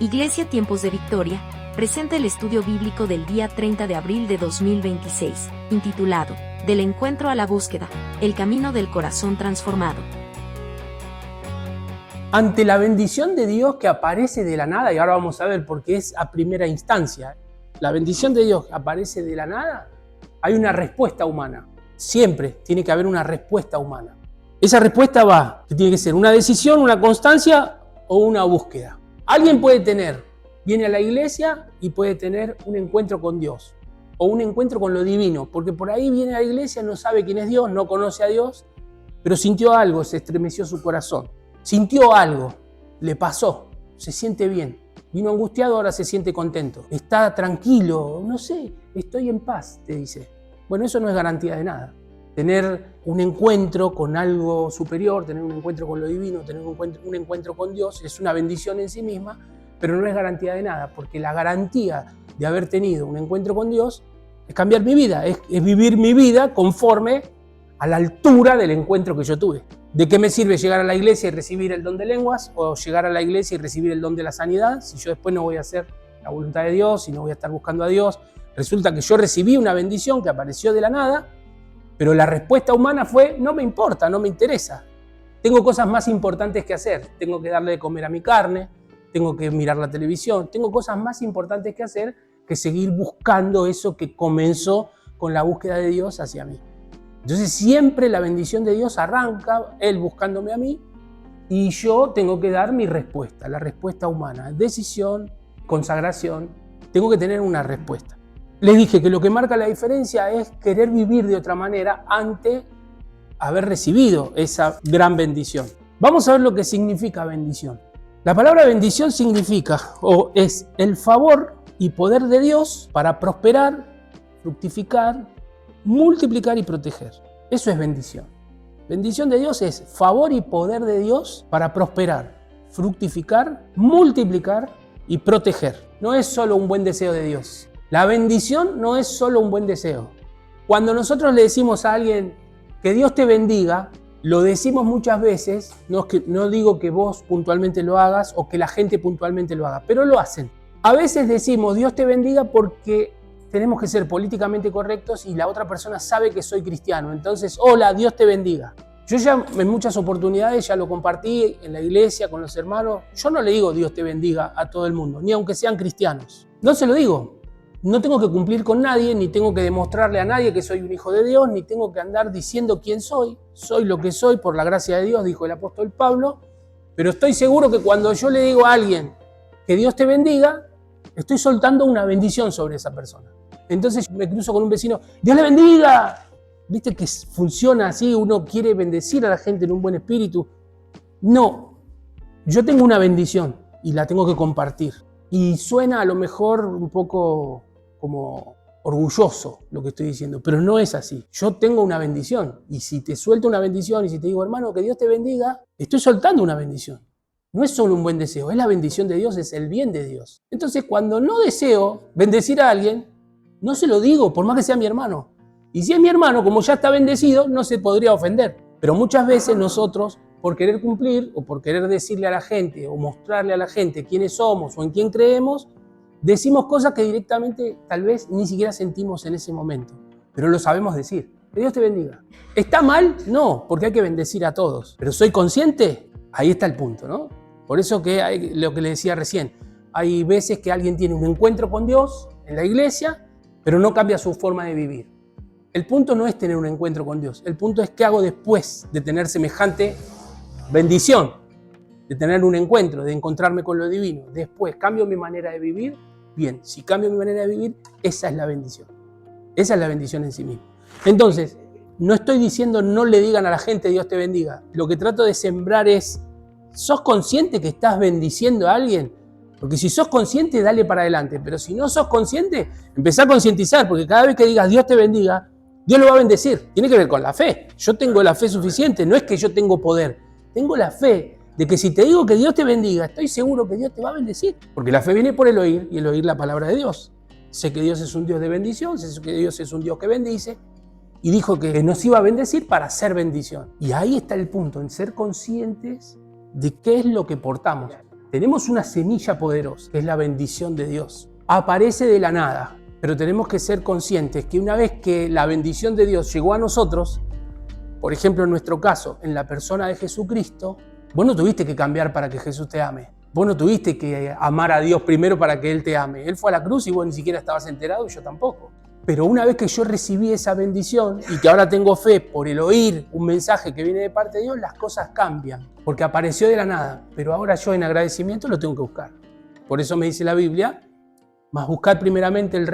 Iglesia Tiempos de Victoria presenta el estudio bíblico del día 30 de abril de 2026, intitulado Del encuentro a la búsqueda, el camino del corazón transformado. Ante la bendición de Dios que aparece de la nada, y ahora vamos a ver por qué es a primera instancia, la bendición de Dios que aparece de la nada, hay una respuesta humana. Siempre tiene que haber una respuesta humana. Esa respuesta que tiene que ser una decisión, una constancia o una búsqueda. Alguien viene a la iglesia y puede tener un encuentro con Dios o un encuentro con lo divino, porque por ahí viene a la iglesia, no sabe quién es Dios, no conoce a Dios, pero sintió algo, se estremeció su corazón. Sintió algo, le pasó, se siente bien. Vino angustiado, ahora se siente contento. Está tranquilo, no sé, estoy en paz, te dice. Bueno, eso no es garantía de nada. Tener un encuentro con algo superior, tener un encuentro con lo divino, tener un encuentro con Dios es una bendición en sí misma, pero no es garantía de nada, porque la garantía de haber tenido un encuentro con Dios es cambiar mi vida, es vivir mi vida conforme a la altura del encuentro que yo tuve. ¿De qué me sirve llegar a la iglesia y recibir el don de lenguas o llegar a la iglesia y recibir el don de la sanidad si yo después no voy a hacer la voluntad de Dios y no voy a estar buscando a Dios? Resulta que yo recibí una bendición que apareció de la nada, pero la respuesta humana fue: no me importa, no me interesa. Tengo cosas más importantes que hacer. Tengo que darle de comer a mi carne, tengo que mirar la televisión, tengo cosas más importantes que hacer que seguir buscando eso que comenzó con la búsqueda de Dios hacia mí. Entonces siempre la bendición de Dios arranca, Él buscándome a mí, y yo tengo que dar mi respuesta, la respuesta humana. Decisión, consagración, tengo que tener una respuesta. Les dije que lo que marca la diferencia es querer vivir de otra manera ante haber recibido esa gran bendición. Vamos a ver lo que significa bendición. La palabra bendición significa o es el favor y poder de Dios para prosperar, fructificar, multiplicar y proteger. Eso es bendición. Bendición de Dios es favor y poder de Dios para prosperar, fructificar, multiplicar y proteger. No es solo un buen deseo de Dios. La bendición no es solo un buen deseo. Cuando nosotros le decimos a alguien que Dios te bendiga, lo decimos muchas veces, no digo que vos puntualmente lo hagas o que la gente puntualmente lo haga, pero lo hacen. A veces decimos Dios te bendiga porque tenemos que ser políticamente correctos y la otra persona sabe que soy cristiano. Entonces, hola, Dios te bendiga. Yo ya en muchas oportunidades ya lo compartí en la iglesia con los hermanos. Yo no le digo Dios te bendiga a todo el mundo, ni aunque sean cristianos. No se lo digo. No tengo que cumplir con nadie, ni tengo que demostrarle a nadie que soy un hijo de Dios, ni tengo que andar diciendo quién soy. Soy lo que soy por la gracia de Dios, dijo el apóstol Pablo. Pero estoy seguro que cuando yo le digo a alguien que Dios te bendiga, estoy soltando una bendición sobre esa persona. Entonces me cruzo con un vecino, ¡Dios le bendiga! ¿Viste que funciona así? Uno quiere bendecir a la gente en un buen espíritu. No, yo tengo una bendición y la tengo que compartir. Y suena a lo mejor un poco como orgulloso lo que estoy diciendo, pero no es así. Yo tengo una bendición y si te suelto una bendición y si te digo, hermano, que Dios te bendiga, estoy soltando una bendición. No es solo un buen deseo, es la bendición de Dios, es el bien de Dios. Entonces, cuando no deseo bendecir a alguien, no se lo digo, por más que sea mi hermano. Y si es mi hermano, como ya está bendecido, no se podría ofender. Pero muchas veces nosotros, por querer cumplir o por querer decirle a la gente o mostrarle a la gente quiénes somos o en quién creemos, decimos cosas que directamente tal vez ni siquiera sentimos en ese momento. Pero lo sabemos decir. Que Dios te bendiga. ¿Está mal? No, porque hay que bendecir a todos. ¿Pero soy consciente? Ahí está el punto, ¿no? Por eso que lo que le decía recién, hay veces que alguien tiene un encuentro con Dios en la iglesia, pero no cambia su forma de vivir. El punto no es tener un encuentro con Dios, el punto es qué hago después de tener semejante bendición, de tener un encuentro, de encontrarme con lo divino. Después, ¿cambio mi manera de vivir? Bien, si cambio mi manera de vivir, esa es la bendición. Esa es la bendición en sí misma. Entonces, no estoy diciendo no le digan a la gente Dios te bendiga. Lo que trato de sembrar es, ¿sos consciente que estás bendiciendo a alguien? Porque si sos consciente, dale para adelante. Pero si no sos consciente, empezá a concientizar, porque cada vez que digas Dios te bendiga, Dios lo va a bendecir. Tiene que ver con la fe. Yo tengo la fe suficiente, no es que yo tengo poder. Tengo la fe de que si te digo que Dios te bendiga, estoy seguro que Dios te va a bendecir. Porque la fe viene por el oír y el oír la palabra de Dios. Sé que Dios es un Dios de bendición, sé que Dios es un Dios que bendice. Y dijo que nos iba a bendecir para hacer bendición. Y ahí está el punto, en ser conscientes de qué es lo que portamos. Tenemos una semilla poderosa, que es la bendición de Dios. Aparece de la nada, pero tenemos que ser conscientes que una vez que la bendición de Dios llegó a nosotros, por ejemplo en nuestro caso, en la persona de Jesucristo, vos no tuviste que cambiar para que Jesús te ame. Vos no tuviste que amar a Dios primero para que Él te ame. Él fue a la cruz y vos ni siquiera estabas enterado y yo tampoco. Pero una vez que yo recibí esa bendición y que ahora tengo fe por el oír un mensaje que viene de parte de Dios, las cosas cambian. Porque apareció de la nada, pero ahora yo en agradecimiento lo tengo que buscar. Por eso me dice la Biblia, mas buscad primeramente el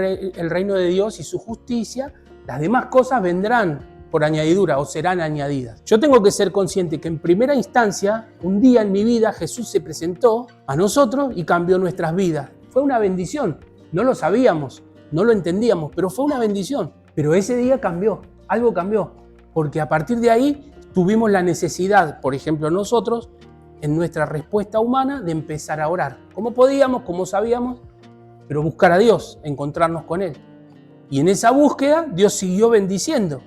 reino de Dios y su justicia, las demás cosas vendrán por añadidura o serán añadidas. Yo tengo que ser consciente que en primera instancia, un día en mi vida, Jesús se presentó a nosotros y cambió nuestras vidas. Fue una bendición, no lo sabíamos, no lo entendíamos, pero fue una bendición. Pero ese día cambió, algo cambió, porque a partir de ahí tuvimos la necesidad, por ejemplo nosotros, en nuestra respuesta humana, de empezar a orar. Como podíamos, como sabíamos, pero buscar a Dios, encontrarnos con Él. Y en esa búsqueda, Dios siguió bendiciendo.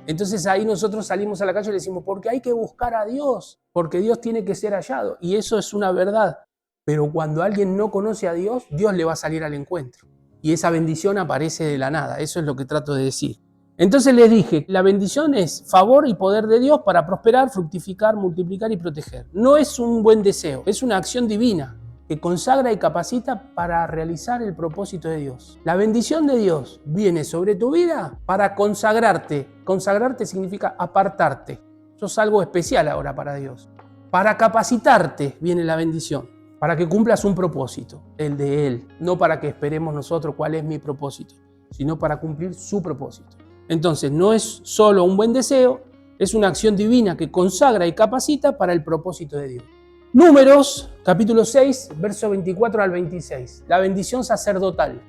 Entonces ahí nosotros salimos a la calle y le decimos, porque hay que buscar a Dios, porque Dios tiene que ser hallado. Y eso es una verdad. Pero cuando alguien no conoce a Dios, Dios le va a salir al encuentro. Y esa bendición aparece de la nada. Eso es lo que trato de decir. Entonces les dije, la bendición es favor y poder de Dios para prosperar, fructificar, multiplicar y proteger. No es un buen deseo, es una acción divina que consagra y capacita para realizar el propósito de Dios. La bendición de Dios viene sobre tu vida para consagrarte. Consagrarte significa apartarte. Eso es algo especial ahora para Dios. Para capacitarte viene la bendición, para que cumplas un propósito, el de Él. No para que esperemos nosotros cuál es mi propósito, sino para cumplir su propósito. Entonces no es solo un buen deseo, es una acción divina que consagra y capacita para el propósito de Dios. Números, capítulo 6, verso 24 al 26. La bendición sacerdotal.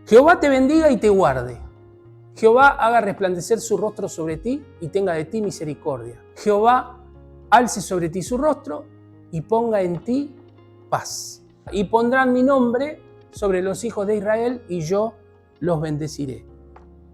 Jehová te bendiga y te guarde. Jehová haga resplandecer su rostro sobre ti y tenga de ti misericordia. Jehová alce sobre ti su rostro y ponga en ti paz. Y pondrán mi nombre sobre los hijos de Israel y yo los bendeciré.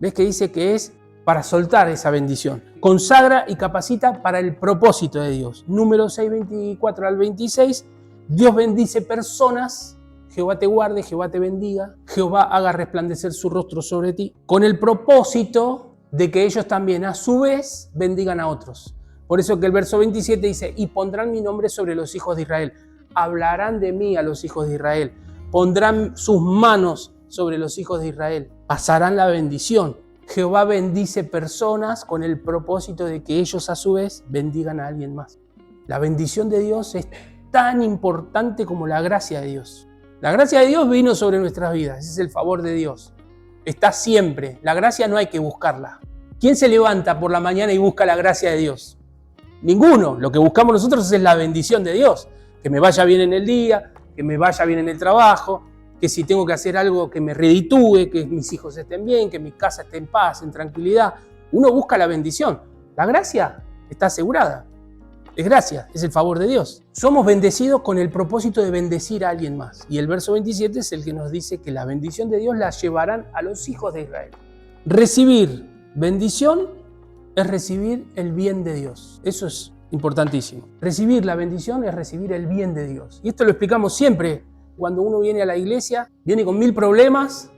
¿Ves que dice que es para soltar esa bendición? Consagra y capacita para el propósito de Dios. Número 6, 24 al 26. Dios bendice personas. Jehová te guarde, Jehová te bendiga. Jehová haga resplandecer su rostro sobre ti. Con el propósito de que ellos también a su vez bendigan a otros. Por eso que el verso 27 dice, y pondrán mi nombre sobre los hijos de Israel. Hablarán de mí a los hijos de Israel. Pondrán sus manos sobre los hijos de Israel. Pasarán la bendición. Jehová bendice personas con el propósito de que ellos a su vez bendigan a alguien más. La bendición de Dios es tan importante como la gracia de Dios. La gracia de Dios vino sobre nuestras vidas, ese es el favor de Dios. Está siempre, la gracia no hay que buscarla. ¿Quién se levanta por la mañana y busca la gracia de Dios? Ninguno. Lo que buscamos nosotros es la bendición de Dios. Que me vaya bien en el día, que me vaya bien en el trabajo, que si tengo que hacer algo que me reditúe, que mis hijos estén bien, que mi casa esté en paz, en tranquilidad. Uno busca la bendición. La gracia está asegurada. Es gracia, es el favor de Dios. Somos bendecidos con el propósito de bendecir a alguien más. Y el verso 27 es el que nos dice que la bendición de Dios la llevarán a los hijos de Israel. Recibir bendición es recibir el bien de Dios. Eso es importantísimo. Recibir la bendición es recibir el bien de Dios. Y esto lo explicamos siempre. Cuando uno viene a la iglesia, viene con 1000 problemas,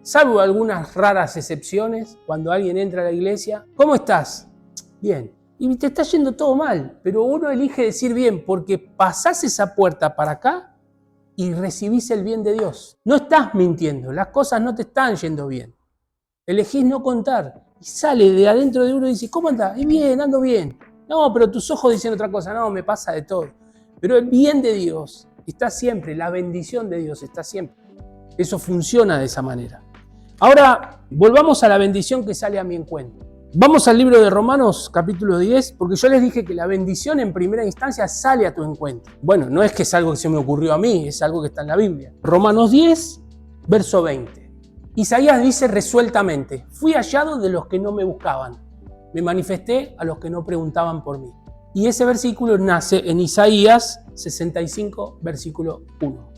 salvo algunas raras excepciones. Cuando alguien entra a la iglesia, ¿cómo estás? Bien. Y te está yendo todo mal, pero uno elige decir bien porque pasás esa puerta para acá y recibís el bien de Dios. No estás mintiendo, las cosas no te están yendo bien. Elegís no contar y sale de adentro de uno y dice, ¿cómo andás? Bien, ando bien. No, pero tus ojos dicen otra cosa. No, me pasa de todo. Pero el bien de Dios está siempre, la bendición de Dios está siempre. Eso funciona de esa manera. Ahora, volvamos a la bendición que sale a mi encuentro. Vamos al libro de Romanos, capítulo 10, porque yo les dije que la bendición en primera instancia sale a tu encuentro. Bueno, no es que es algo que se me ocurrió a mí, es algo que está en la Biblia. Romanos 10, verso 20. Isaías dice resueltamente, fui hallado de los que no me buscaban, me manifesté a los que no preguntaban por mí. Y ese versículo nace en Isaías 65, versículo 1.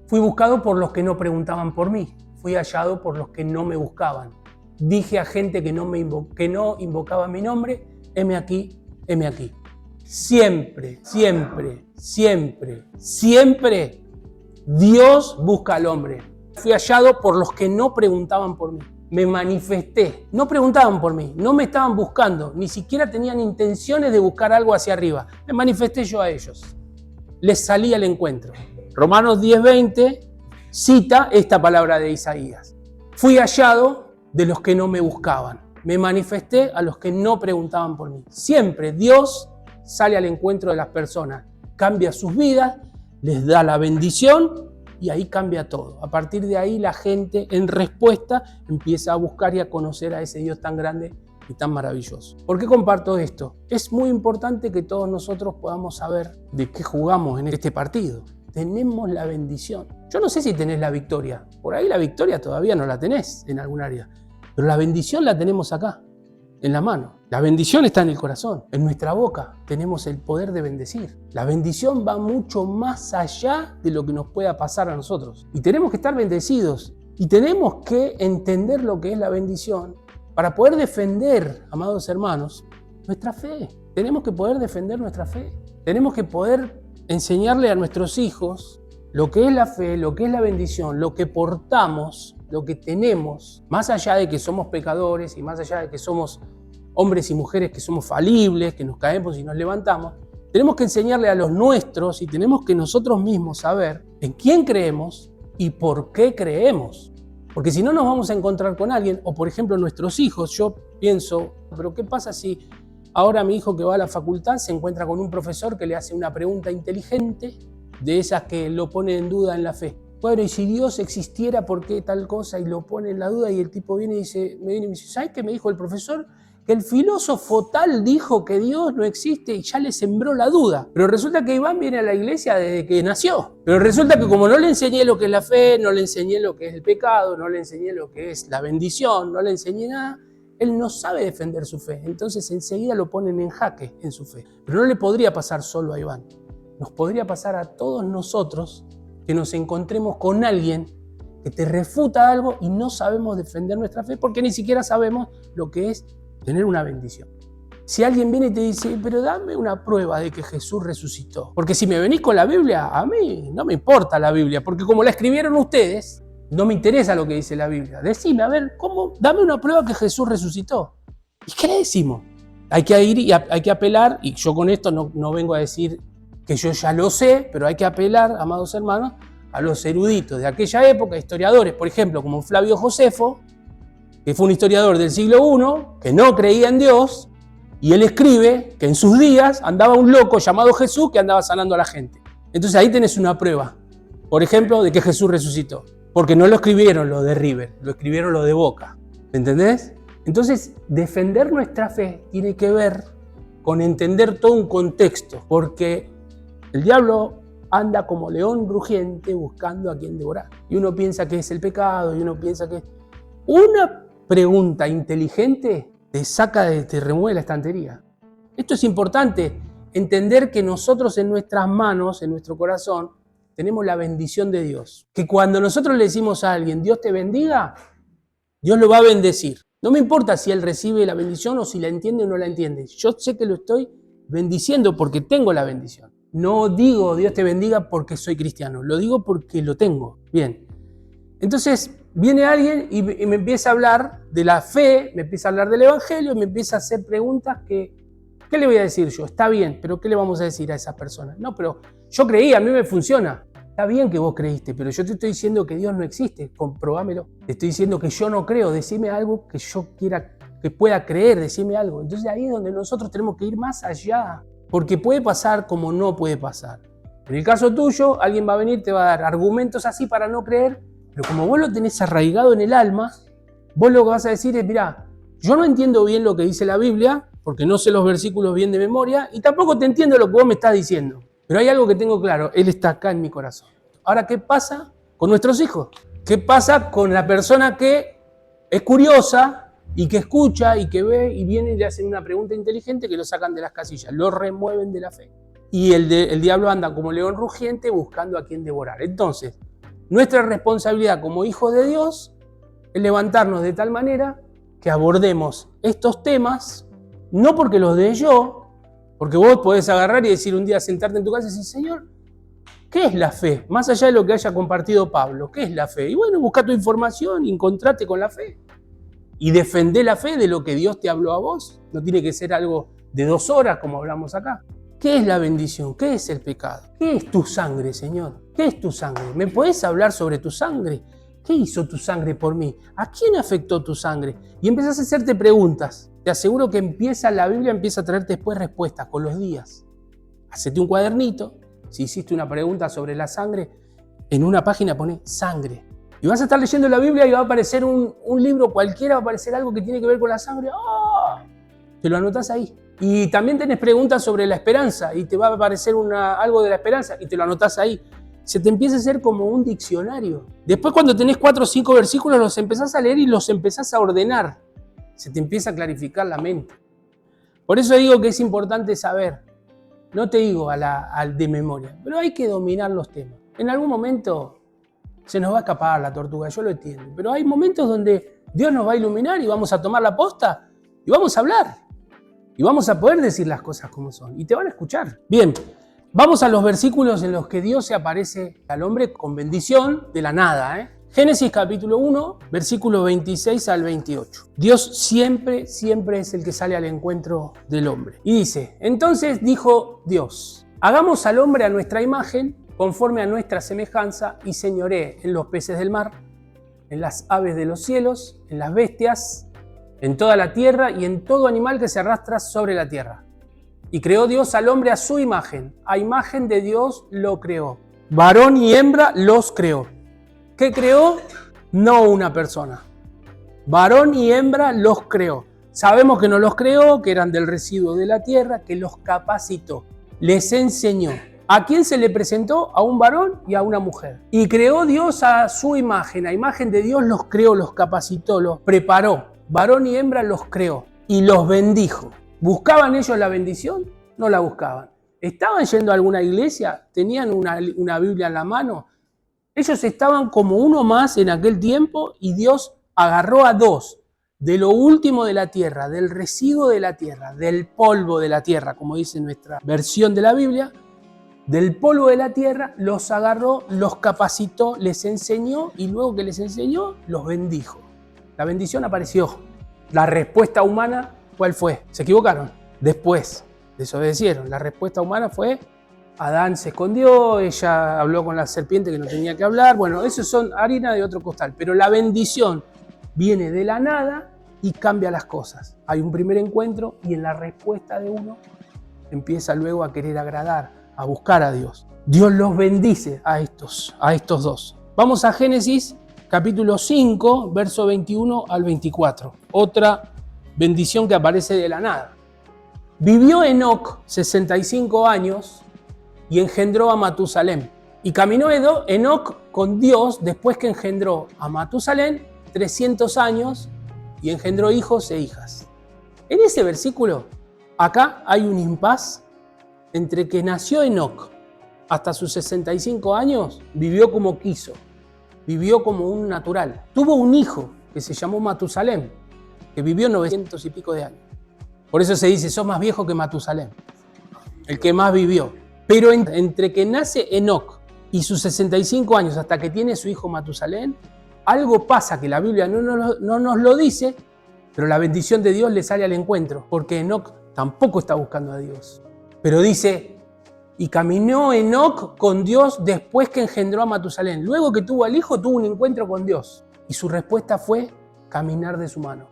Fui buscado por los que no preguntaban por mí, fui hallado por los que no me buscaban. Dije a gente que no invocaba mi nombre, heme aquí, heme aquí. Siempre, siempre, siempre, siempre Dios busca al hombre. Fui hallado por los que no preguntaban por mí. Me manifesté. No preguntaban por mí, no me estaban buscando, ni siquiera tenían intenciones de buscar algo hacia arriba. Me manifesté yo a ellos. Les salí al encuentro. Romanos 10:20 cita esta palabra de Isaías. Fui hallado de los que no me buscaban. Me manifesté a los que no preguntaban por mí. Siempre Dios sale al encuentro de las personas, cambia sus vidas, les da la bendición y ahí cambia todo. A partir de ahí la gente en respuesta empieza a buscar y a conocer a ese Dios tan grande y tan maravilloso. ¿Por qué comparto esto? Es muy importante que todos nosotros podamos saber de qué jugamos en este partido. Tenemos la bendición. Yo no sé si tenés la victoria. Por ahí la victoria todavía no la tenés en algún área. Pero la bendición la tenemos acá, en la mano. La bendición está en el corazón. En nuestra boca tenemos el poder de bendecir. La bendición va mucho más allá de lo que nos pueda pasar a nosotros. Y tenemos que estar bendecidos. Y tenemos que entender lo que es la bendición para poder defender, amados hermanos, nuestra fe. Tenemos que poder defender nuestra fe. Tenemos que poder enseñarle a nuestros hijos lo que es la fe, lo que es la bendición, lo que portamos, lo que tenemos, más allá de que somos pecadores y más allá de que somos hombres y mujeres que somos falibles, que nos caemos y nos levantamos, tenemos que enseñarle a los nuestros y tenemos que nosotros mismos saber en quién creemos y por qué creemos. Porque si no nos vamos a encontrar con alguien, o por ejemplo nuestros hijos, yo pienso, pero ¿qué pasa si ahora mi hijo que va a la facultad se encuentra con un profesor que le hace una pregunta inteligente, de esas que lo pone en duda en la fe? Bueno, y si Dios existiera, ¿por qué tal cosa? Y lo pone en la duda y el tipo viene y me dice, ¿sabes qué me dijo el profesor? Que el filósofo tal dijo que Dios no existe y ya le sembró la duda. Pero resulta que Iván viene a la iglesia desde que nació. Pero resulta que como no le enseñé lo que es la fe, no le enseñé lo que es el pecado, no le enseñé lo que es la bendición, no le enseñé nada, él no sabe defender su fe. Entonces enseguida lo ponen en jaque en su fe. Pero no le podría pasar solo a Iván. Nos podría pasar a todos nosotros que nos encontremos con alguien que te refuta algo y no sabemos defender nuestra fe porque ni siquiera sabemos lo que es tener una bendición. Si alguien viene y te dice, pero dame una prueba de que Jesús resucitó. Porque si me venís con la Biblia, a mí no me importa la Biblia, porque como la escribieron ustedes, no me interesa lo que dice la Biblia. Decime, a ver, ¿cómo? Dame una prueba que Jesús resucitó. ¿Y qué le decimos? Hay que ir y hay que apelar, y yo con esto no vengo a decir que yo ya lo sé, pero hay que apelar, amados hermanos, a los eruditos de aquella época, historiadores, por ejemplo, como Flavio Josefo, que fue un historiador del siglo I, que no creía en Dios, y él escribe que en sus días andaba un loco llamado Jesús que andaba sanando a la gente. Entonces ahí tenés una prueba, por ejemplo, de que Jesús resucitó. Porque no lo escribieron los de River, lo escribieron los de Boca. ¿Entendés? Entonces, defender nuestra fe tiene que ver con entender todo un contexto, porque el diablo anda como león rugiente buscando a quien devorar. Y uno piensa que es el pecado, y uno piensa que... Una pregunta inteligente te remueve la estantería. Esto es importante, entender que nosotros en nuestras manos, en nuestro corazón, tenemos la bendición de Dios. Que cuando nosotros le decimos a alguien, Dios te bendiga, Dios lo va a bendecir. No me importa si él recibe la bendición o si la entiende o no la entiende. Yo sé que lo estoy bendiciendo porque tengo la bendición. No digo Dios te bendiga porque soy cristiano, lo digo porque lo tengo. Bien. Entonces viene alguien y me empieza a hablar de la fe, me empieza a hablar del evangelio, me empieza a hacer preguntas que... ¿Qué le voy a decir yo? Está bien, pero ¿qué le vamos a decir a esa persona? No, pero yo creí, a mí me funciona. Está bien que vos creíste, pero yo te estoy diciendo que Dios no existe, comprobámelo. Te estoy diciendo que yo no creo, decime algo que yo quiera, que pueda creer, decime algo. Entonces ahí es donde nosotros tenemos que ir más allá, porque puede pasar como no puede pasar. En el caso tuyo, alguien va a venir, te va a dar argumentos así para no creer, pero como vos lo tenés arraigado en el alma, vos lo que vas a decir es, mirá, yo no entiendo bien lo que dice la Biblia, porque no sé los versículos bien de memoria, y tampoco te entiendo lo que vos me estás diciendo. Pero hay algo que tengo claro, Él está acá en mi corazón. Ahora, ¿qué pasa con nuestros hijos? ¿Qué pasa con la persona que es curiosa y que escucha y que ve y viene y le hacen una pregunta inteligente que lo sacan de las casillas, lo remueven de la fe? Y el diablo anda como león rugiente buscando a quien devorar. Entonces, nuestra responsabilidad como hijos de Dios es levantarnos de tal manera que abordemos estos temas, no porque los dé yo, porque vos podés agarrar y decir un día, sentarte en tu casa y decir, Señor, ¿Qué es la fe? Más allá de lo que haya compartido Pablo, ¿qué es la fe? Y bueno, busca tu información y encontrate con la fe. Y defendé la fe de lo que Dios te habló a vos. No tiene que ser algo de 2 horas como hablamos acá. ¿Qué es la bendición? ¿Qué es el pecado? ¿Qué es tu sangre, Señor? ¿Qué es tu sangre? ¿Me podés hablar sobre tu sangre? ¿Qué hizo tu sangre por mí? ¿A quién afectó tu sangre? Y empezás a hacerte preguntas. Te aseguro que la Biblia empieza a traerte después respuestas con los días. Hacete un cuadernito. Si hiciste una pregunta sobre la sangre, en una página pone sangre. Y vas a estar leyendo la Biblia y va a aparecer un libro cualquiera, va a aparecer algo que tiene que ver con la sangre. ¡Oh! Te lo anotás ahí. Y también tenés preguntas sobre la esperanza y te va a aparecer algo de la esperanza y te lo anotás ahí. Se te empieza a hacer como un diccionario. Después cuando tenés 4 o 5 versículos los empezás a leer y los empezás a ordenar. Se te empieza a clarificar la mente. Por eso digo que es importante saber. No te digo al de memoria, pero hay que dominar los temas. En algún momento se nos va a escapar la tortuga, yo lo entiendo. Pero hay momentos donde Dios nos va a iluminar y vamos a tomar la posta y vamos a hablar. Y vamos a poder decir las cosas como son. Y te van a escuchar. Bien, vamos a los versículos en los que Dios se aparece al hombre con bendición de la nada. Génesis capítulo 1, versículo 26 al 28. Dios siempre es el que sale al encuentro del hombre. Y dice, entonces dijo Dios, hagamos al hombre a nuestra imagen, conforme a nuestra semejanza, y señoree en los peces del mar, en las aves de los cielos, en las bestias, en toda la tierra y en todo animal que se arrastra sobre la tierra. Y creó Dios al hombre a su imagen. A imagen de Dios lo creó. Varón y hembra los creó. ¿Qué creó? No una persona. Varón y hembra los creó. Sabemos que no los creó, que eran del residuo de la tierra, que los capacitó, les enseñó. ¿A quién se le presentó? A un varón y a una mujer. Y creó Dios a su imagen. A imagen de Dios los creó, los capacitó, los preparó. Varón y hembra los creó y los bendijo. ¿Buscaban ellos la bendición? No la buscaban. ¿Estaban yendo a alguna iglesia? ¿Tenían una Biblia en la mano? Ellos estaban como uno más en aquel tiempo y Dios agarró a 2 de lo último de la tierra, del residuo de la tierra, del polvo de la tierra, como dice nuestra versión de la Biblia, del polvo de la tierra, los agarró, los capacitó, les enseñó y luego que les enseñó, los bendijo. La bendición apareció. La respuesta humana, ¿cuál fue? ¿Se equivocaron? Después desobedecieron. La respuesta humana fue, Adán se escondió, ella habló con la serpiente que no tenía que hablar. Bueno, eso son harina de otro costal. Pero la bendición viene de la nada y cambia las cosas. Hay un primer encuentro y en la respuesta de uno empieza luego a querer agradar, a buscar a Dios. Dios los bendice a estos 2. Vamos a Génesis capítulo 5, verso 21 al 24. Otra bendición que aparece de la nada. Vivió Enoc 65 años y engendró a Matusalén. Y caminó Enoc con Dios después que engendró a Matusalén 300 años y engendró hijos e hijas. En ese versículo, acá hay un impas entre que nació Enoc hasta sus 65 años, vivió como quiso. Vivió como un natural. Tuvo un hijo que se llamó Matusalén, que vivió 900 y pico de años. Por eso se dice, sos más viejo que Matusalén, el que más vivió. Pero entre que nace Enoc y sus 65 años hasta que tiene su hijo Matusalén, algo pasa que la Biblia no nos lo dice, pero la bendición de Dios le sale al encuentro, porque Enoc tampoco está buscando a Dios. Pero dice, y caminó Enoc con Dios después que engendró a Matusalén. Luego que tuvo al hijo, tuvo un encuentro con Dios. Y su respuesta fue caminar de su mano.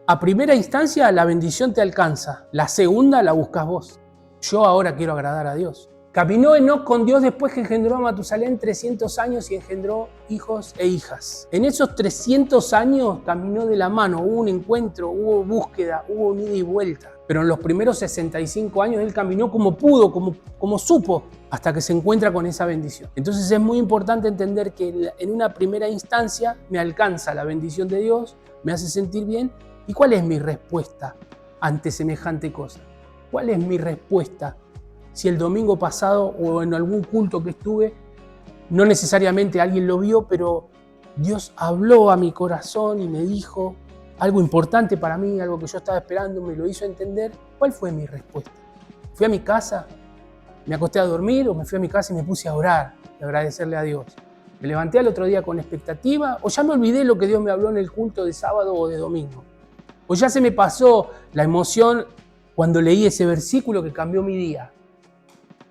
A primera instancia, la bendición te alcanza. La segunda la buscas vos. Yo ahora quiero agradar a Dios. Caminó Enoc con Dios después que engendró a Matusalén 300 años y engendró hijos e hijas. En esos 300 años caminó de la mano, hubo un encuentro, hubo búsqueda, hubo un ida y vuelta. Pero en los primeros 65 años él caminó como pudo, como supo, hasta que se encuentra con esa bendición. Entonces es muy importante entender que en una primera instancia me alcanza la bendición de Dios, me hace sentir bien. ¿Y cuál es mi respuesta ante semejante cosa? ¿Cuál es mi respuesta? Si el domingo pasado o en algún culto que estuve, no necesariamente alguien lo vio, pero Dios habló a mi corazón y me dijo algo importante para mí, algo que yo estaba esperando, me lo hizo entender. ¿Cuál fue mi respuesta? ¿Fui a mi casa, me acosté a dormir o me fui a mi casa y me puse a orar? de agradecerle a Dios. Me levanté al otro día con expectativa, o ya me olvidé lo que Dios me habló en el culto de sábado o de domingo. O ya se me pasó la emoción cuando leí ese versículo que cambió mi día.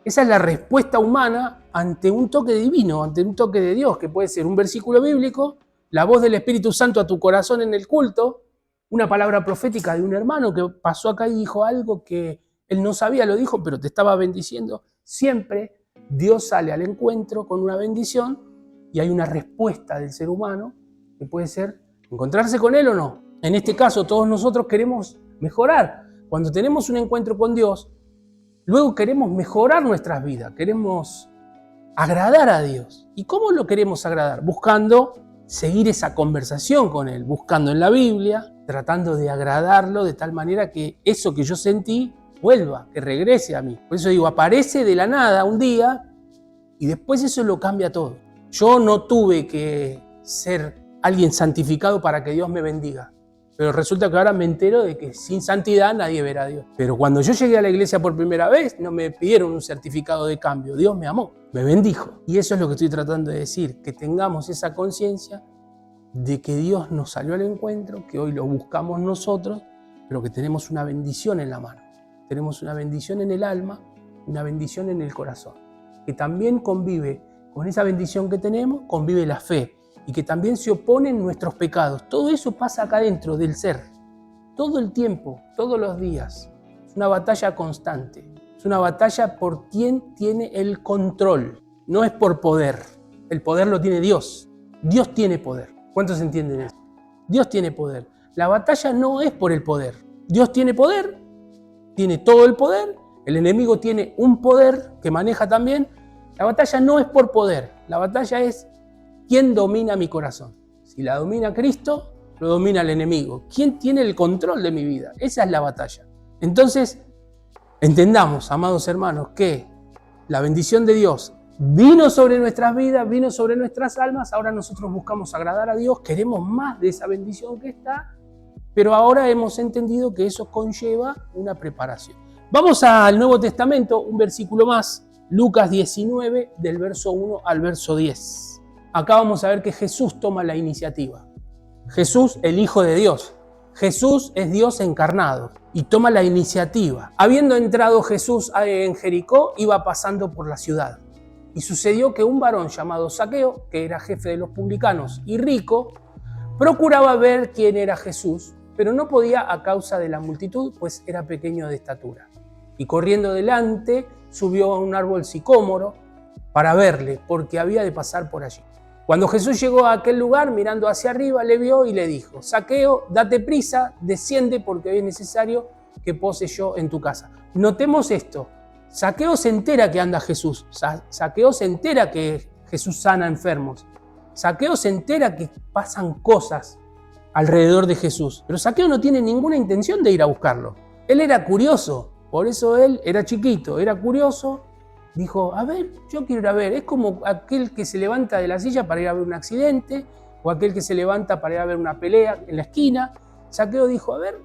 Esa es la respuesta humana ante un toque divino, ante un toque de Dios, que puede ser un versículo bíblico, la voz del Espíritu Santo a tu corazón en el culto, una palabra profética de un hermano que pasó acá y dijo algo que él no sabía, lo dijo, pero te estaba bendiciendo. Siempre Dios sale al encuentro con una bendición y hay una respuesta del ser humano que puede ser encontrarse con Él o no. En este caso, todos nosotros queremos mejorar. Cuando tenemos un encuentro con Dios, luego queremos mejorar nuestras vidas, queremos agradar a Dios. ¿Y cómo lo queremos agradar? Buscando seguir esa conversación con Él, buscando en la Biblia, tratando de agradarlo de tal manera que eso que yo sentí vuelva, que regrese a mí. Por eso digo, aparece de la nada un día y después eso lo cambia todo. Yo no tuve que ser alguien santificado para que Dios me bendiga. Pero resulta que ahora me entero de que sin santidad nadie verá a Dios. Pero cuando yo llegué a la iglesia por primera vez, no me pidieron un certificado de cambio. Dios me amó, me bendijo. Y eso es lo que estoy tratando de decir, que tengamos esa conciencia de que Dios nos salió al encuentro, que hoy lo buscamos nosotros, pero que tenemos una bendición en la mano. Tenemos una bendición en el alma, una bendición en el corazón, que también convive con esa bendición que tenemos, convive la fe, y que también se oponen nuestros pecados. Todo eso pasa acá dentro del ser, todo el tiempo, todos los días. Es una batalla constante, es una batalla por quien tiene el control, no es por poder. El poder lo tiene Dios, Dios tiene poder. ¿Cuántos entienden eso? Dios tiene poder. La batalla no es por el poder. Dios tiene poder, tiene todo el poder, el enemigo tiene un poder que maneja también. La batalla no es por poder, la batalla es quién domina mi corazón. Si la domina Cristo, lo domina el enemigo. ¿Quién tiene el control de mi vida? Esa es la batalla. Entonces, entendamos, amados hermanos, que la bendición de Dios vino sobre nuestras vidas, vino sobre nuestras almas. Ahora nosotros buscamos agradar a Dios, queremos más de esa bendición que está, pero ahora hemos entendido que eso conlleva una preparación. Vamos al Nuevo Testamento, un versículo más, Lucas 19, del verso 1 al verso 10. Acá vamos a ver que Jesús toma la iniciativa. Jesús, el Hijo de Dios. Jesús es Dios encarnado y toma la iniciativa. Habiendo entrado Jesús en Jericó, iba pasando por la ciudad. Y sucedió que un varón llamado Zaqueo, que era jefe de los publicanos y rico, procuraba ver quién era Jesús, pero no podía a causa de la multitud, pues era pequeño de estatura. Y corriendo delante, subió a un árbol sicómoro para verle, porque había de pasar por allí. Cuando Jesús llegó a aquel lugar, mirando hacia arriba, le vio y le dijo: Zaqueo, date prisa, desciende, porque hoy es necesario que pose yo en tu casa. Notemos esto. Zaqueo se entera que anda Jesús. Zaqueo se entera que Jesús sana enfermos. Zaqueo se entera que pasan cosas alrededor de Jesús. Pero Zaqueo no tiene ninguna intención de ir a buscarlo. Él era curioso. Por eso él era chiquito, era curioso. Dijo, a ver, yo quiero ir a ver. Es como aquel que se levanta de la silla para ir a ver un accidente, o aquel que se levanta para ir a ver una pelea en la esquina. Zaqueo dijo, a ver,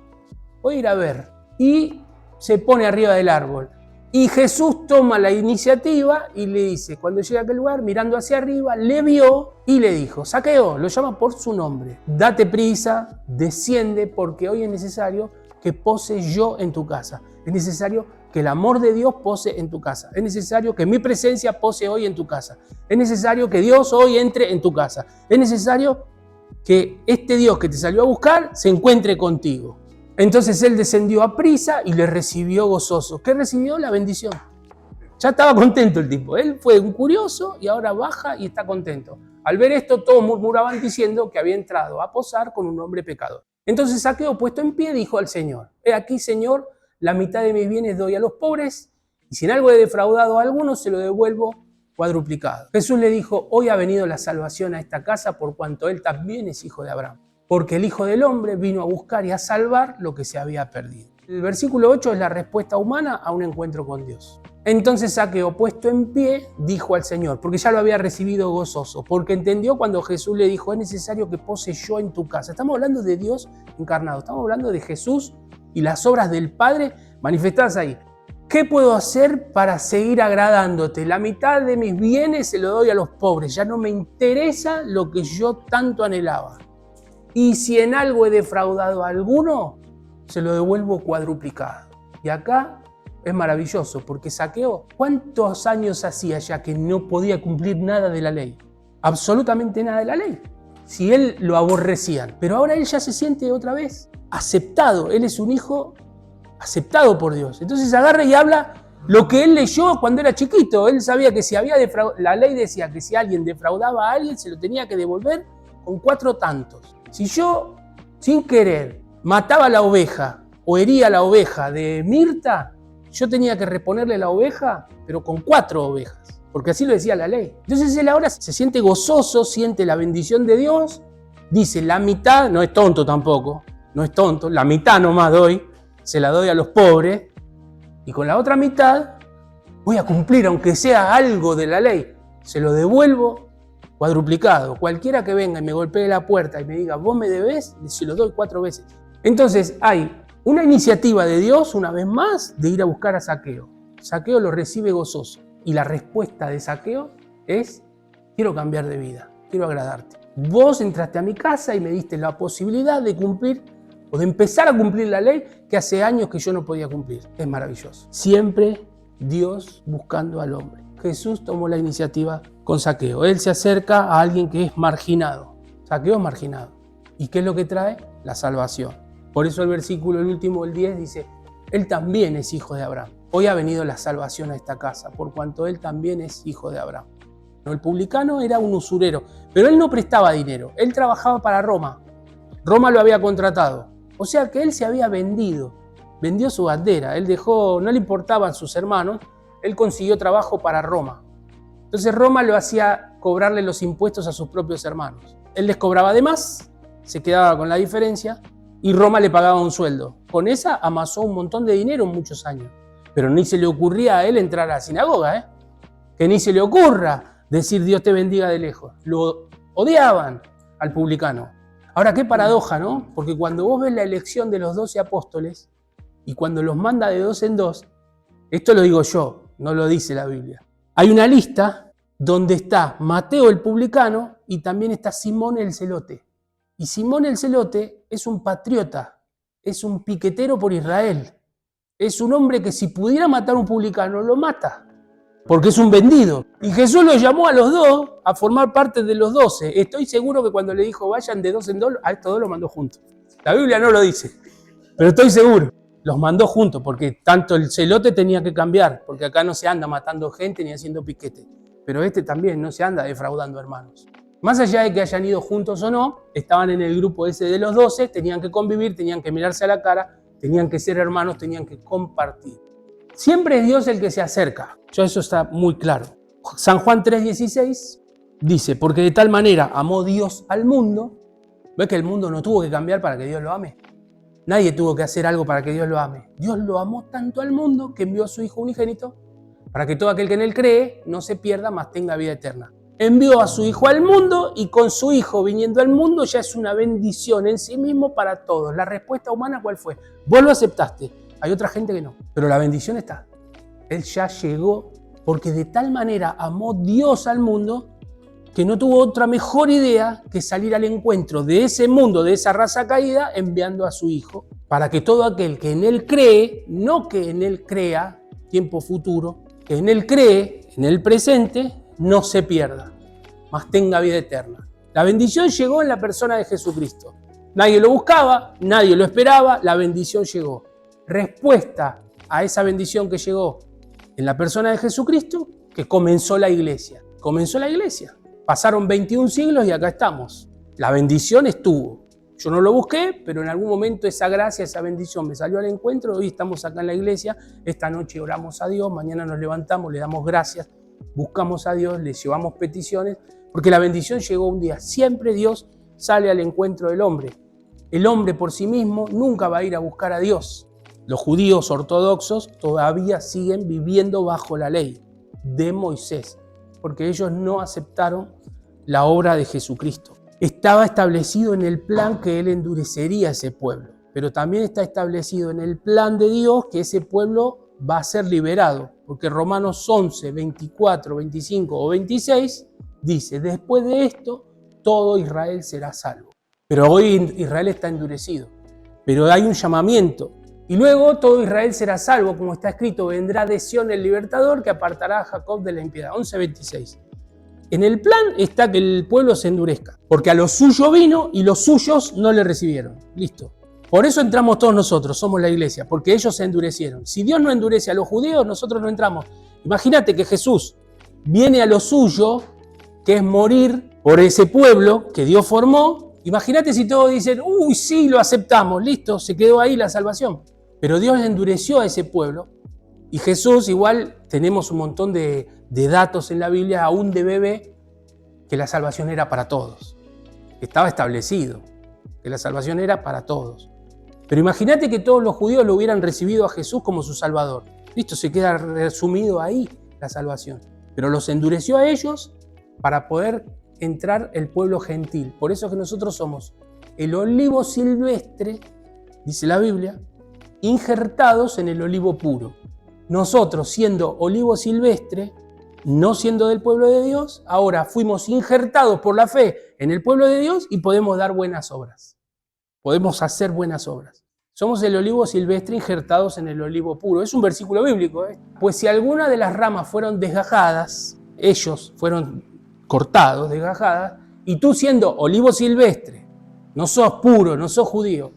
voy a ir a ver. Y se pone arriba del árbol. Y Jesús toma la iniciativa y le dice, cuando llega a aquel lugar, mirando hacia arriba, le vio y le dijo, Zaqueo, lo llama por su nombre, date prisa, desciende, porque hoy es necesario que pose yo en tu casa. Es necesario que el amor de Dios pose en tu casa. Es necesario que mi presencia pose hoy en tu casa. Es necesario que Dios hoy entre en tu casa. Es necesario que este Dios que te salió a buscar se encuentre contigo. Entonces él descendió a prisa y le recibió gozoso. ¿Qué recibió? La bendición. Ya estaba contento el tipo. Él fue un curioso y ahora baja y está contento. Al ver esto, todos murmuraban diciendo que había entrado a posar con un hombre pecador. Entonces Zaqueo, puesto en pie, dijo al Señor, he aquí, Señor, la mitad de mis bienes doy a los pobres, y si en algo he defraudado a alguno, se lo devuelvo cuadruplicado. Jesús le dijo, hoy ha venido la salvación a esta casa, por cuanto él también es hijo de Abraham. Porque el Hijo del Hombre vino a buscar y a salvar lo que se había perdido. El versículo 8 es la respuesta humana a un encuentro con Dios. Entonces Zaqueo, puesto en pie, dijo al Señor, porque ya lo había recibido gozoso, porque entendió cuando Jesús le dijo, es necesario que pose yo en tu casa. Estamos hablando de Dios encarnado, estamos hablando de Jesús y las obras del Padre manifestadas ahí. ¿Qué puedo hacer para seguir agradándote? La mitad de mis bienes se lo doy a los pobres. Ya no me interesa lo que yo tanto anhelaba. Y si en algo he defraudado a alguno, se lo devuelvo cuadruplicado. Y acá es maravilloso, porque Zaqueo, ¿cuántos años hacía ya que no podía cumplir nada de la ley? Absolutamente nada de la ley. Si él lo aborrecían. Pero ahora él ya se siente otra vez aceptado. Él es un hijo aceptado por Dios. Entonces agarra y habla lo que él leyó cuando era chiquito. Él sabía que si había la ley decía que si alguien defraudaba a alguien, se lo tenía que devolver con 4 tantos. Si yo, sin querer, mataba la oveja o hería la oveja de Mirta, yo tenía que reponerle la oveja, pero con 4 ovejas, porque así lo decía la ley. Entonces él ahora se siente gozoso, siente la bendición de Dios, dice la mitad, no es tonto tampoco, no es tonto, la mitad nomás doy, se la doy a los pobres, y con la otra mitad voy a cumplir, aunque sea algo de la ley, se lo devuelvo cuadruplicado. Cualquiera que venga y me golpee la puerta y me diga, vos me debés, se lo doy 4 veces. Entonces hay una iniciativa de Dios, una vez más, de ir a buscar a Zaqueo. Zaqueo lo recibe gozoso. Y la respuesta de Zaqueo es, quiero cambiar de vida, quiero agradarte. Vos entraste a mi casa y me diste la posibilidad de cumplir o de empezar a cumplir la ley que hace años que yo no podía cumplir. Es maravilloso. Siempre Dios buscando al hombre. Jesús tomó la iniciativa con Zaqueo. Él se acerca a alguien que es marginado. Zaqueo es marginado. ¿Y qué es lo que trae? La salvación. Por eso el versículo, el último, el 10, dice, él también es hijo de Abraham. Hoy ha venido la salvación a esta casa, por cuanto él también es hijo de Abraham. El publicano era un usurero, pero él no prestaba dinero. Él trabajaba para Roma. Roma lo había contratado. O sea que él se había vendido. Vendió su bandera. Él dejó, no le importaban sus hermanos. Él consiguió trabajo para Roma. Entonces Roma lo hacía cobrarle los impuestos a sus propios hermanos. Él les cobraba de más, se quedaba con la diferencia y Roma le pagaba un sueldo. Con esa amasó un montón de dinero en muchos años. Pero ni se le ocurría a él entrar a la sinagoga, que ni se le ocurra decir Dios te bendiga de lejos. Lo odiaban al publicano. Ahora qué paradoja, ¿no? Porque cuando vos ves la elección de los 12 apóstoles y cuando los manda de 2 en 2, esto lo digo yo, no lo dice la Biblia. Hay una lista donde está Mateo el publicano y también está Simón el celote. Y Simón el celote es un patriota, es un piquetero por Israel. Es un hombre que si pudiera matar a un publicano, lo mata, porque es un vendido. Y Jesús los llamó a los 2 a formar parte de los 12. Estoy seguro que cuando le dijo vayan de 2 en 2, a estos 2 los mandó juntos. La Biblia no lo dice, pero estoy seguro. Los mandó juntos, porque tanto el celote tenía que cambiar, porque acá no se anda matando gente ni haciendo piquete. Pero este también no se anda defraudando hermanos. Más allá de que hayan ido juntos o no, estaban en el grupo ese de los 12, tenían que convivir, tenían que mirarse a la cara, tenían que ser hermanos, tenían que compartir. Siempre es Dios el que se acerca. Eso está muy claro. San Juan 3:16 dice, porque de tal manera amó Dios al mundo. ¿Ves que el mundo no tuvo que cambiar para que Dios lo ame? Nadie tuvo que hacer algo para que Dios lo ame. Dios lo amó tanto al mundo que envió a su Hijo unigénito para que todo aquel que en él cree no se pierda, mas tenga vida eterna. Envió a su Hijo al mundo y con su Hijo viniendo al mundo ya es una bendición en sí mismo para todos. La respuesta humana, ¿cuál fue? Vos lo aceptaste. Hay otra gente que no. Pero la bendición está. Él ya llegó porque de tal manera amó Dios al mundo que no tuvo otra mejor idea que salir al encuentro de ese mundo, de esa raza caída, enviando a su Hijo para que todo aquel que en Él cree, no que en Él crea, tiempo futuro, que en Él cree, en el presente, no se pierda, mas tenga vida eterna. La bendición llegó en la persona de Jesucristo. Nadie lo buscaba, nadie lo esperaba, la bendición llegó. Respuesta a esa bendición que llegó en la persona de Jesucristo, que comenzó la iglesia. Comenzó la iglesia. Pasaron 21 siglos y acá estamos. La bendición estuvo. Yo no lo busqué, pero en algún momento esa gracia, esa bendición me salió al encuentro. Hoy estamos acá en la iglesia. Esta noche oramos a Dios, mañana nos levantamos, le damos gracias, buscamos a Dios, le llevamos peticiones, porque la bendición llegó un día. Siempre Dios sale al encuentro del hombre. El hombre por sí mismo nunca va a ir a buscar a Dios. Los judíos ortodoxos todavía siguen viviendo bajo la ley de Moisés, porque ellos no aceptaron la obra de Jesucristo. Estaba establecido en el plan que Él endurecería a ese pueblo, pero también está establecido en el plan de Dios que ese pueblo va a ser liberado, porque Romanos 11, 24, 25 o 26 dice, después de esto, todo Israel será salvo. Pero hoy Israel está endurecido, pero hay un llamamiento. Y luego todo Israel será salvo, como está escrito, vendrá de Sión el libertador que apartará a Jacob de la impiedad. 11:26. En el plan está que el pueblo se endurezca, porque a lo suyo vino y los suyos no le recibieron. Listo. Por eso entramos todos nosotros, somos la iglesia, porque ellos se endurecieron. Si Dios no endurece a los judíos, nosotros no entramos. Imagínate que Jesús viene a lo suyo, que es morir por ese pueblo que Dios formó. Imagínate si todos dicen, uy, sí, lo aceptamos, listo, se quedó ahí la salvación. Pero Dios endureció a ese pueblo y Jesús, igual tenemos un montón de datos en la Biblia, aún de bebé, que la salvación era para todos. Estaba establecido que la salvación era para todos. Pero imagínate que todos los judíos lo hubieran recibido a Jesús como su Salvador. Listo, se queda resumido ahí la salvación. Pero los endureció a ellos para poder entrar el pueblo gentil. Por eso que nosotros somos el olivo silvestre, dice la Biblia, injertados en el olivo puro. Nosotros, siendo olivo silvestre, no siendo del pueblo de Dios, ahora fuimos injertados por la fe en el pueblo de Dios y podemos dar buenas obras. Podemos hacer buenas obras. Somos el olivo silvestre injertados en el olivo puro. Es un versículo bíblico, ¿eh? Pues si alguna de las ramas fueron desgajadas, ellos fueron cortados, desgajadas, y tú siendo olivo silvestre, no sos puro, no sos judío,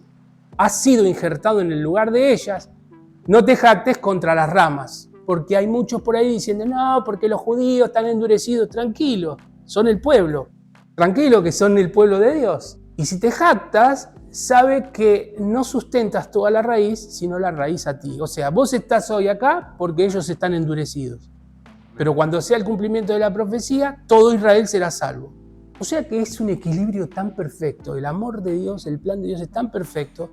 has sido injertado en el lugar de ellas, no te jactes contra las ramas, porque hay muchos por ahí diciendo, no, porque los judíos están endurecidos. Tranquilo, son el pueblo, tranquilo que son el pueblo de Dios. Y si te jactas, sabe que no sustentas toda la raíz, sino la raíz a ti. O sea, vos estás hoy acá porque ellos están endurecidos. Pero cuando sea el cumplimiento de la profecía, todo Israel será salvo. O sea que es un equilibrio tan perfecto. El amor de Dios, el plan de Dios es tan perfecto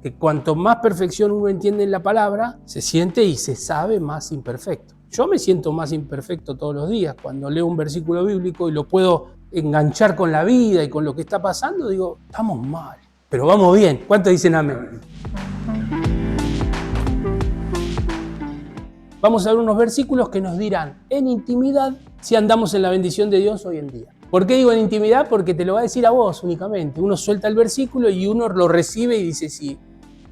que cuanto más perfección uno entiende en la palabra, se siente y se sabe más imperfecto. Yo me siento más imperfecto todos los días. Cuando leo un versículo bíblico y lo puedo enganchar con la vida y con lo que está pasando, digo, estamos mal, pero vamos bien. ¿Cuántos dicen amén? Vamos a ver unos versículos que nos dirán en intimidad si andamos en la bendición de Dios hoy en día. ¿Por qué digo en intimidad? Porque te lo va a decir a vos únicamente. Uno suelta el versículo y uno lo recibe y dice, sí,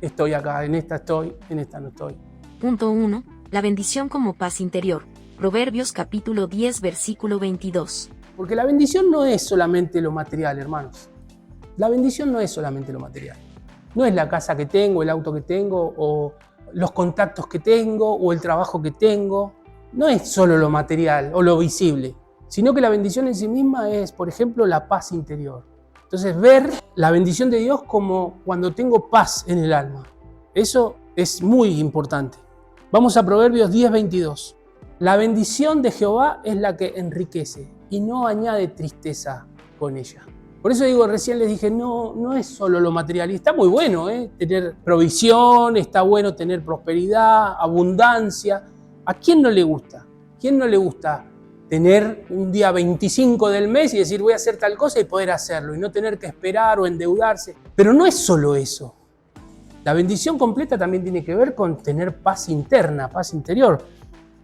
estoy acá, en esta estoy, en esta no estoy. Punto 1. La bendición como paz interior. Proverbios capítulo 10, versículo 22. Porque la bendición no es solamente lo material, hermanos. La bendición no es solamente lo material. No es la casa que tengo, el auto que tengo, o los contactos que tengo, o el trabajo que tengo. No es solo lo material o lo visible, sino que la bendición en sí misma es, por ejemplo, la paz interior. Entonces, ver la bendición de Dios como cuando tengo paz en el alma. Eso es muy importante. Vamos a Proverbios 10, 22. La bendición de Jehová es la que enriquece y no añade tristeza con ella. Por eso digo, recién les dije, no es solo lo material. Y está muy bueno, tener provisión, está bueno tener prosperidad, abundancia. ¿A quién no le gusta? ¿Quién no le gusta tener un día 25 del mes y decir voy a hacer tal cosa y poder hacerlo y no tener que esperar o endeudarse? Pero no es solo eso. La bendición completa también tiene que ver con tener paz interna, paz interior.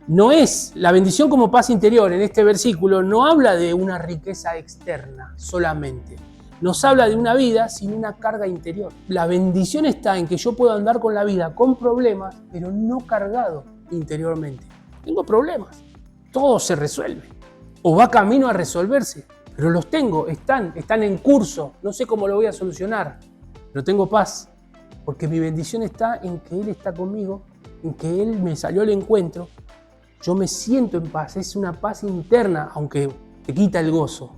No es la bendición como paz interior en este versículo, no habla de una riqueza externa solamente. Nos habla de una vida sin una carga interior. La bendición está en que yo puedo andar con la vida con problemas, pero no cargado interiormente. Tengo problemas, todo se resuelve o va camino a resolverse, pero los tengo, están en curso, no sé cómo lo voy a solucionar, pero tengo paz, porque mi bendición está en que Él está conmigo, en que Él me salió al encuentro. Yo me siento en paz, es una paz interna, aunque te quita el gozo,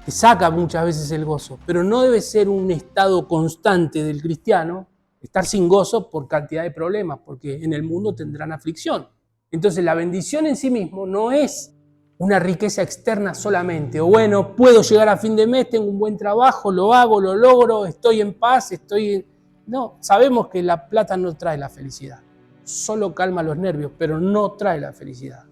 te saca muchas veces el gozo, pero no debe ser un estado constante del cristiano, estar sin gozo por cantidad de problemas, porque en el mundo tendrán aflicción. Entonces la bendición en sí mismo no es una riqueza externa solamente, o bueno, puedo llegar a fin de mes, tengo un buen trabajo, lo hago, lo logro, estoy en paz, No, sabemos que la plata no trae la felicidad. Solo calma los nervios, pero no trae la felicidad.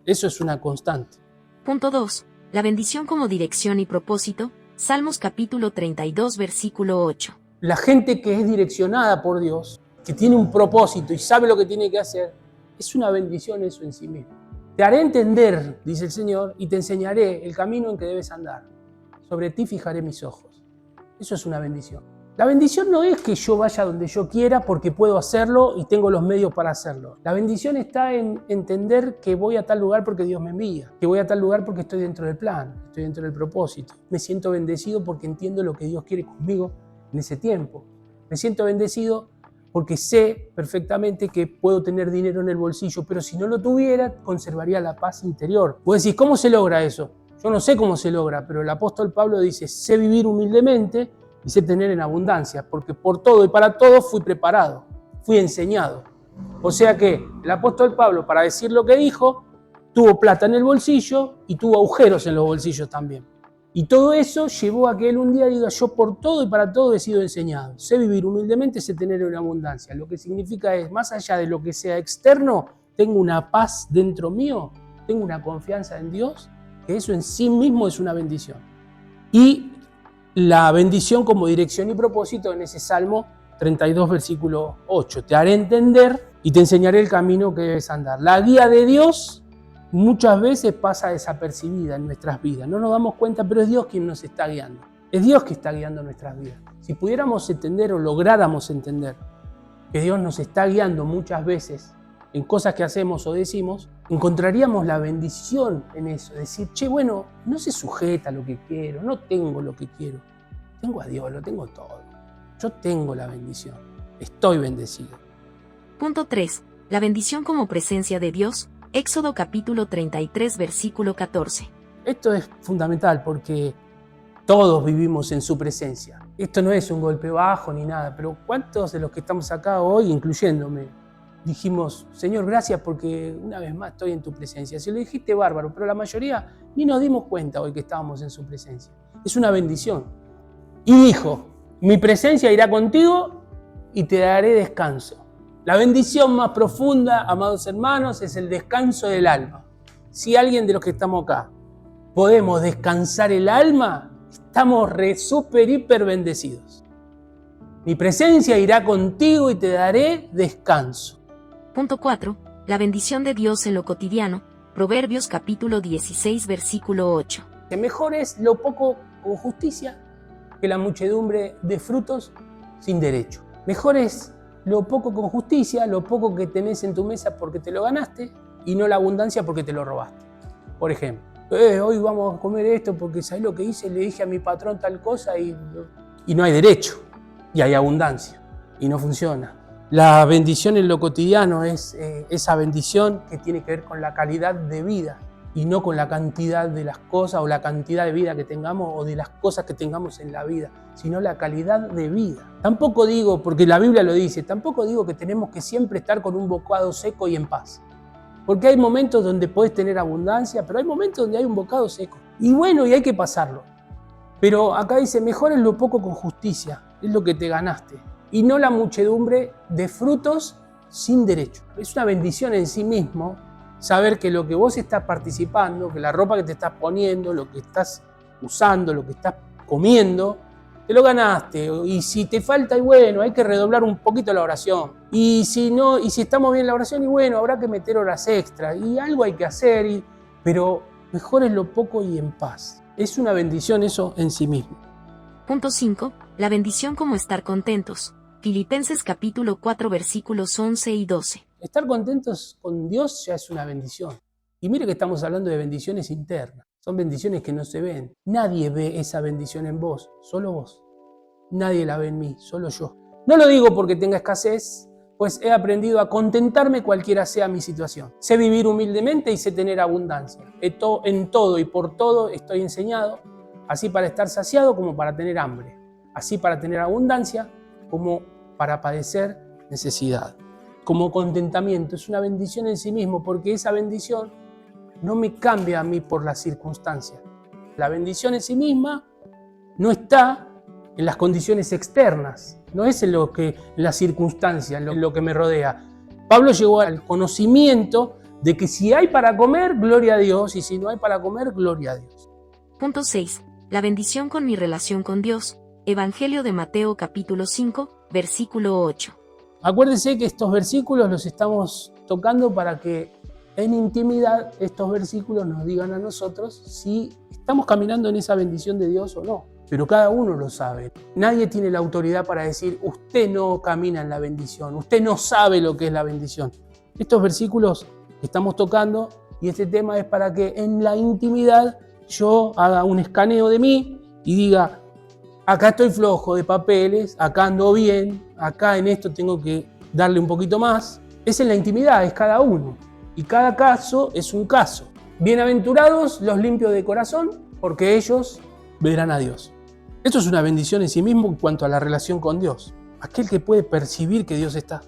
Eso es una constante. Punto 2. La bendición como dirección y propósito. Salmos capítulo 32, versículo 8. La gente que es direccionada por Dios, que tiene un propósito y sabe lo que tiene que hacer, Es una bendición eso en sí mismo. Te haré entender, dice el Señor, y te enseñaré el camino en que debes andar. Sobre ti fijaré mis ojos. Eso es una bendición. La bendición no es que yo vaya donde yo quiera porque puedo hacerlo y tengo los medios para hacerlo. La bendición está en entender que voy a tal lugar porque Dios me envía, que voy a tal lugar porque estoy dentro del plan, estoy dentro del propósito. Me siento bendecido porque entiendo lo que Dios quiere conmigo en ese tiempo. Me siento bendecido porque sé perfectamente que puedo tener dinero en el bolsillo, pero si no lo tuviera, conservaría la paz interior. Vos decís, ¿cómo se logra eso? Yo no sé cómo se logra, pero el apóstol Pablo dice, sé vivir humildemente y sé tener en abundancia, porque por todo y para todo fui preparado, fui enseñado. O sea que el apóstol Pablo, para decir lo que dijo, tuvo plata en el bolsillo y tuvo agujeros en los bolsillos también. Y todo eso llevó a que él un día diga, yo por todo y para todo he sido enseñado. Sé vivir humildemente, sé tener en abundancia. Lo que significa es, más allá de lo que sea externo, tengo una paz dentro mío, tengo una confianza en Dios, que eso en sí mismo es una bendición. Y la bendición como dirección y propósito en ese Salmo 32, versículo 8. Te haré entender y te enseñaré el camino que debes andar. La guía de Dios muchas veces pasa desapercibida en nuestras vidas. No nos damos cuenta, pero es Dios quien nos está guiando. Es Dios que está guiando nuestras vidas. Si pudiéramos entender o lográramos entender que Dios nos está guiando muchas veces en cosas que hacemos o decimos, encontraríamos la bendición en eso. Decir, che, bueno, no se sujeta a lo que quiero, no tengo lo que quiero. Tengo a Dios, lo tengo todo. Yo tengo la bendición. Estoy bendecido. Punto 3. La bendición como presencia de Dios. Éxodo capítulo 33, versículo 14. Esto es fundamental porque todos vivimos en su presencia. Esto no es un golpe bajo ni nada, pero ¿cuántos de los que estamos acá hoy, incluyéndome, dijimos, Señor, gracias porque una vez más estoy en tu presencia? Si lo dijiste, bárbaro, pero la mayoría ni nos dimos cuenta hoy que estábamos en su presencia. Es una bendición. Y dijo, mi presencia irá contigo y te daré descanso. La bendición más profunda, amados hermanos, es el descanso del alma. Si alguien de los que estamos acá podemos descansar el alma, estamos súper, hiper bendecidos. Mi presencia irá contigo y te daré descanso. Punto 4. La bendición de Dios en lo cotidiano. Proverbios capítulo 16, versículo 8. Que mejor es lo poco con justicia que la muchedumbre de frutos sin derecho. Mejor es lo poco con justicia, lo poco que tenés en tu mesa porque te lo ganaste y no la abundancia porque te lo robaste. Por ejemplo, hoy vamos a comer esto porque ¿sabés lo que hice? Le dije a mi patrón tal cosa y no hay derecho y hay abundancia y no funciona. La bendición en lo cotidiano es esa bendición que tiene que ver con la calidad de vida y no con la cantidad de las cosas o la cantidad de vida que tengamos o de las cosas que tengamos en la vida, sino la calidad de vida. Tampoco digo, porque la Biblia lo dice, tampoco digo que tenemos que siempre estar con un bocado seco y en paz. Porque hay momentos donde podés tener abundancia, pero hay momentos donde hay un bocado seco. Y bueno, y hay que pasarlo. Pero acá dice, mejor es lo poco con justicia, es lo que te ganaste. Y no la muchedumbre de frutos sin derecho. Es una bendición en sí mismo saber que lo que vos estás participando, que la ropa que te estás poniendo, lo que estás usando, lo que estás comiendo, te lo ganaste. Y si te falta, y bueno, hay que redoblar un poquito la oración. Y si no, y si estamos bien en la oración, y bueno, habrá que meter horas extras. Y algo hay que hacer, pero mejor es lo poco y en paz. Es una bendición eso en sí mismo. Punto 5. La bendición como estar contentos. Filipenses capítulo 4, versículos 11 y 12. Estar contentos con Dios ya es una bendición. Y mire que estamos hablando de bendiciones internas. Son bendiciones que no se ven. Nadie ve esa bendición en vos, solo vos. Nadie la ve en mí, solo yo. No lo digo porque tenga escasez, pues he aprendido a contentarme cualquiera sea mi situación. Sé vivir humildemente y sé tener abundancia. En todo y por todo estoy enseñado, así para estar saciado como para tener hambre, así para tener abundancia como para padecer necesidad. Como contentamiento, es una bendición en sí mismo, porque esa bendición no me cambia a mí por las circunstancias. La bendición en sí misma no está en las condiciones externas, no es en las circunstancias, en lo que me rodea. Pablo llegó al conocimiento de que si hay para comer, gloria a Dios, y si no hay para comer, gloria a Dios. Punto 6. La bendición con mi relación con Dios. Evangelio de Mateo capítulo 5, versículo 8. Acuérdense que estos versículos los estamos tocando para que en intimidad estos versículos nos digan a nosotros si estamos caminando en esa bendición de Dios o no. Pero cada uno lo sabe. Nadie tiene la autoridad para decir, usted no camina en la bendición, usted no sabe lo que es la bendición. Estos versículos que estamos tocando y este tema es para que en la intimidad yo haga un escaneo de mí y diga, acá estoy flojo de papeles, acá ando bien, acá en esto tengo que darle un poquito más. Es en la intimidad, es cada uno. Y cada caso es un caso. Bienaventurados los limpios de corazón, porque ellos verán a Dios. Esto es una bendición en sí mismo en cuanto a la relación con Dios. Aquel que puede percibir que Dios está.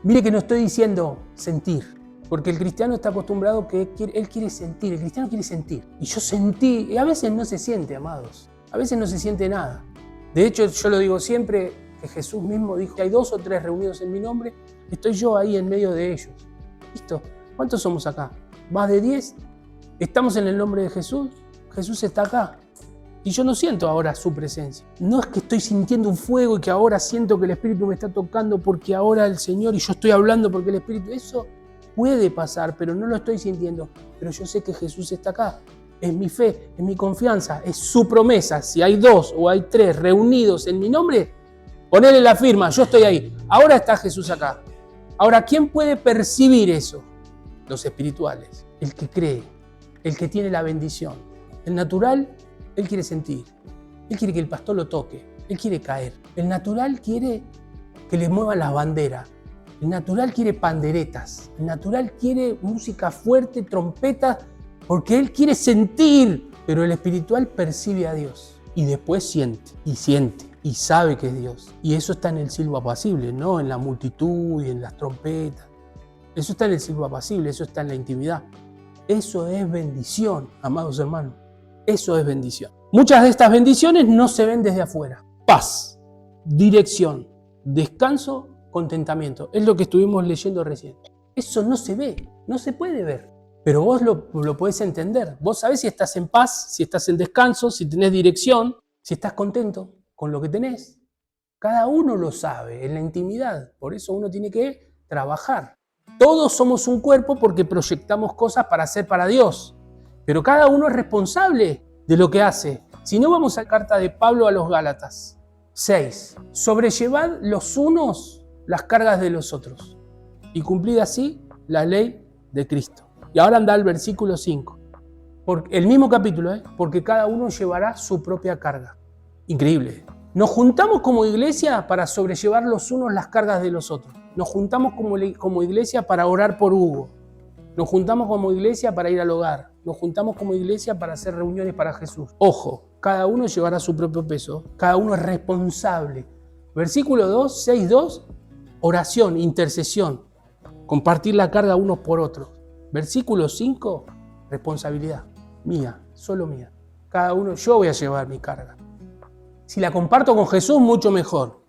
Mire que no estoy diciendo sentir, porque el cristiano está acostumbrado que él quiere sentir, el cristiano quiere sentir. Y yo sentí, y a veces no se siente, amados. A veces no se siente nada. De hecho, yo lo digo siempre, que Jesús mismo dijo que hay 2 o 3 reunidos en mi nombre, estoy yo ahí en medio de ellos. ¿Listo? ¿Cuántos somos acá? ¿Más de 10? ¿Estamos en el nombre de Jesús? Jesús está acá. Y yo no siento ahora su presencia. No es que estoy sintiendo un fuego y que ahora siento que el Espíritu me está tocando porque ahora el Señor y yo estoy hablando porque el Espíritu... Eso puede pasar, pero no lo estoy sintiendo. Pero yo sé que Jesús está acá. Es mi fe, es mi confianza, es su promesa. Si hay 2 o hay 3 reunidos en mi nombre, ponele la firma, yo estoy ahí. Ahora está Jesús acá. Ahora, ¿quién puede percibir eso? Los espirituales, el que cree, el que tiene la bendición. El natural, él quiere sentir, él quiere que el pastor lo toque, él quiere caer. El natural quiere que le muevan las banderas, el natural quiere panderetas, el natural quiere música fuerte, trompetas, porque él quiere sentir, pero el espiritual percibe a Dios y después siente y sabe que es Dios. Y eso está en el silbo apacible, no en la multitud y en las trompetas. Eso está en el silbo apacible, eso está en la intimidad. Eso es bendición, amados hermanos. Eso es bendición. Muchas de estas bendiciones no se ven desde afuera. Paz, dirección, descanso, contentamiento. Es lo que estuvimos leyendo recién. Eso no se ve, no se puede ver. Pero vos lo podés entender. Vos sabés si estás en paz, si estás en descanso, si tenés dirección, si estás contento con lo que tenés. Cada uno lo sabe en la intimidad. Por eso uno tiene que trabajar. Todos somos un cuerpo porque proyectamos cosas para hacer para Dios. Pero cada uno es responsable de lo que hace. Si no, vamos a la carta de Pablo a los Gálatas 6. Sobrellevad los unos las cargas de los otros y cumplid así la ley de Cristo. Y ahora anda al versículo 5. El mismo capítulo, porque cada uno llevará su propia carga. Increíble. Nos juntamos como iglesia para sobrellevar los unos las cargas de los otros. Nos juntamos como iglesia para orar por Hugo. Nos juntamos como iglesia para ir al hogar. Nos juntamos como iglesia para hacer reuniones para Jesús. Ojo, cada uno llevará su propio peso. Cada uno es responsable. Versículo 2, 6:2, oración, intercesión. Compartir la carga unos por otros. Versículo 5, responsabilidad. Mía, solo mía. Cada uno, yo voy a llevar mi carga. Si la comparto con Jesús, mucho mejor.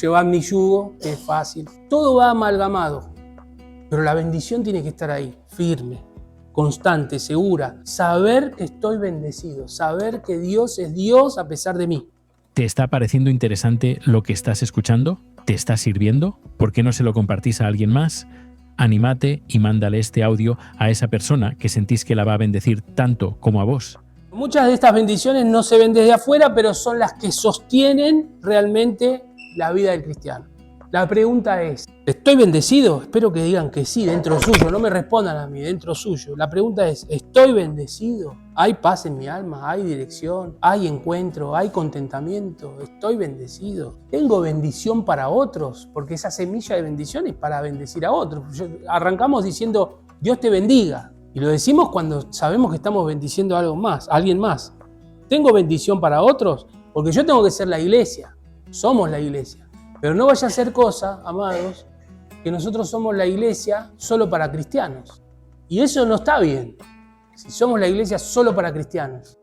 Llevar mi yugo, que es fácil. Todo va amalgamado. Pero la bendición tiene que estar ahí, firme, constante, segura. Saber que estoy bendecido. Saber que Dios es Dios a pesar de mí. ¿Te está pareciendo interesante lo que estás escuchando? ¿Te está sirviendo? ¿Por qué no se lo compartís a alguien más? Anímate y mándale este audio a esa persona que sentís que la va a bendecir tanto como a vos. Muchas de estas bendiciones no se ven desde afuera, pero son las que sostienen realmente la vida del cristiano. La pregunta es, ¿estoy bendecido? Espero que digan que sí, dentro suyo, no me respondan a mí, dentro suyo. La pregunta es, ¿estoy bendecido? ¿Hay paz en mi alma? ¿Hay dirección? ¿Hay encuentro? ¿Hay contentamiento? ¿Estoy bendecido? ¿Tengo bendición para otros? Porque esa semilla de bendición es para bendecir a otros. Arrancamos diciendo, Dios te bendiga. Y lo decimos cuando sabemos que estamos bendiciendo a alguien más. ¿Tengo bendición para otros? Porque yo tengo que ser la iglesia. Somos la iglesia. Pero no vaya a ser cosa, amados, que nosotros somos la iglesia solo para cristianos. Y eso no está bien. Si somos la iglesia solo para cristianos,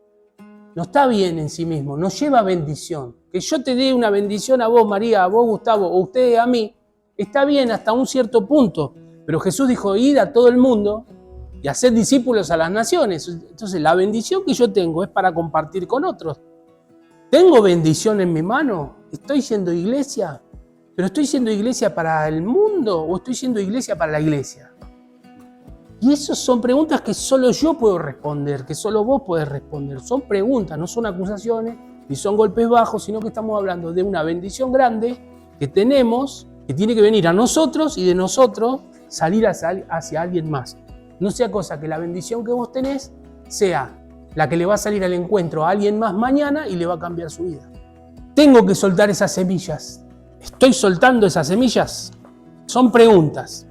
no está bien en sí mismo, no lleva bendición. Que yo te dé una bendición a vos, María, a vos, Gustavo, o ustedes a mí, está bien hasta un cierto punto. Pero Jesús dijo, id a todo el mundo y hacer discípulos a las naciones. Entonces la bendición que yo tengo es para compartir con otros. ¿Tengo bendición en mi mano? ¿Estoy siendo iglesia? ¿Pero estoy siendo iglesia para el mundo o estoy siendo iglesia para la iglesia? Y esas son preguntas que solo yo puedo responder, que solo vos podés responder. Son preguntas, no son acusaciones, ni son golpes bajos, sino que estamos hablando de una bendición grande que tenemos, que tiene que venir a nosotros y de nosotros salir hacia alguien más. No sea cosa que la bendición que vos tenés sea la que le va a salir al encuentro a alguien más mañana y le va a cambiar su vida. Tengo que soltar esas semillas. ¿Estoy soltando esas semillas? Son preguntas.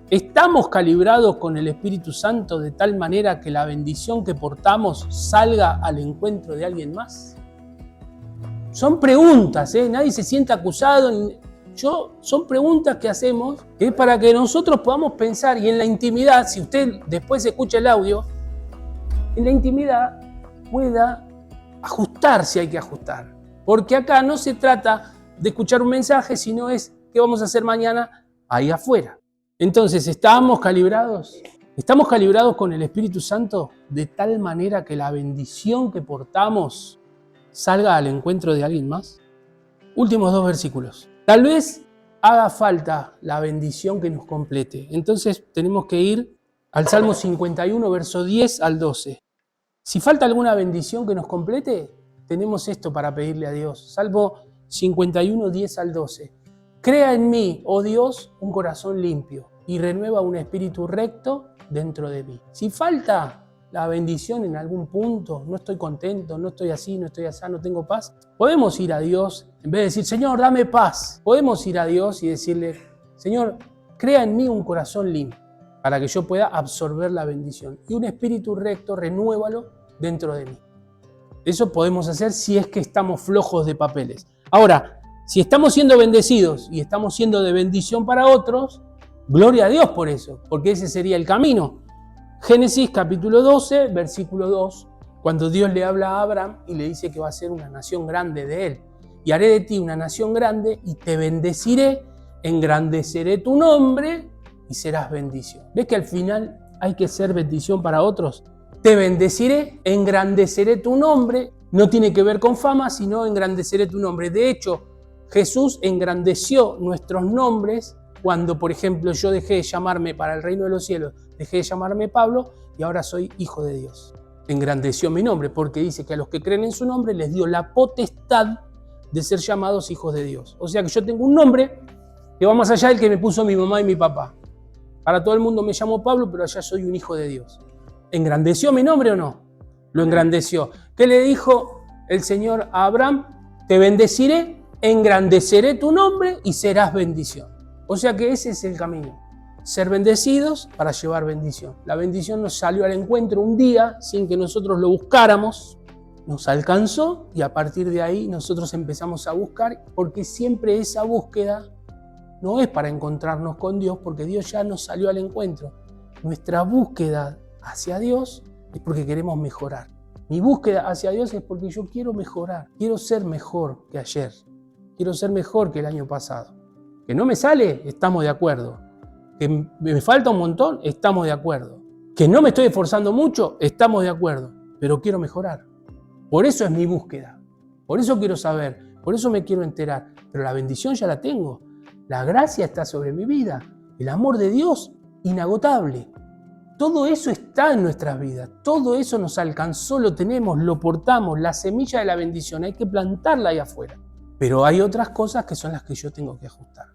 ¿Estamos calibrados con el Espíritu Santo de tal manera que la bendición que portamos salga al encuentro de alguien más? Son preguntas, nadie se siente acusado. Son preguntas que hacemos que es para que nosotros podamos pensar y en la intimidad, si usted después escucha el audio, en la intimidad pueda ajustar si hay que ajustar. Porque acá no se trata de escuchar un mensaje, sino es qué vamos a hacer mañana ahí afuera. Entonces, ¿estamos calibrados? ¿Estamos calibrados con el Espíritu Santo de tal manera que la bendición que portamos salga al encuentro de alguien más? Últimos 2 versículos. Tal vez haga falta la bendición que nos complete. Entonces tenemos que ir al Salmo 51, verso 10 al 12. Si falta alguna bendición que nos complete, tenemos esto para pedirle a Dios. Salmo 51, 10 al 12. Crea en mí, oh Dios, un corazón limpio y renueva un espíritu recto dentro de mí. Si falta la bendición en algún punto, no estoy contento, no estoy así, no estoy así, no tengo paz, podemos ir a Dios, en vez de decir, Señor, dame paz, podemos ir a Dios y decirle, Señor, crea en mí un corazón limpio para que yo pueda absorber la bendición. Y un espíritu recto, renuévalo dentro de mí. Eso podemos hacer si es que estamos flojos de papeles. Ahora, si estamos siendo bendecidos y estamos siendo de bendición para otros, gloria a Dios por eso, porque ese sería el camino. Génesis capítulo 12, versículo 2, cuando Dios le habla a Abraham y le dice que va a ser una nación grande de él. Y haré de ti una nación grande y te bendeciré, engrandeceré tu nombre y serás bendición. ¿Ves que al final hay que ser bendición para otros? Te bendeciré, engrandeceré tu nombre. No tiene que ver con fama, sino engrandeceré tu nombre. De hecho, Jesús engrandeció nuestros nombres cuando, por ejemplo, yo dejé de llamarme para el reino de los cielos, dejé de llamarme Pablo y ahora soy hijo de Dios. Engrandeció mi nombre porque dice que a los que creen en su nombre les dio la potestad de ser llamados hijos de Dios. O sea que yo tengo un nombre que va más allá del que me puso mi mamá y mi papá. Para todo el mundo me llamo Pablo, pero allá soy un hijo de Dios. ¿Engrandeció mi nombre o no? Lo engrandeció. ¿Qué le dijo el Señor a Abraham? Te bendeciré, engrandeceré tu nombre y serás bendición. O sea que ese es el camino. Ser bendecidos para llevar bendición. La bendición nos salió al encuentro un día sin que nosotros lo buscáramos. Nos alcanzó y a partir de ahí nosotros empezamos a buscar, porque siempre esa búsqueda no es para encontrarnos con Dios, porque Dios ya nos salió al encuentro. Nuestra búsqueda hacia Dios es porque queremos mejorar. Mi búsqueda hacia Dios es porque yo quiero mejorar. Quiero ser mejor que ayer. Quiero ser mejor que el año pasado. Que no me sale, estamos de acuerdo. Que me falta un montón, estamos de acuerdo. Que no me estoy esforzando mucho, estamos de acuerdo. Pero quiero mejorar. Por eso es mi búsqueda. Por eso quiero saber. Por eso me quiero enterar. Pero la bendición ya la tengo. La gracia está sobre mi vida. El amor de Dios, inagotable. Todo eso está en nuestras vidas. Todo eso nos alcanzó, lo tenemos, lo portamos. La semilla de la bendición hay que plantarla ahí afuera. Pero hay otras cosas que son las que yo tengo que ajustar.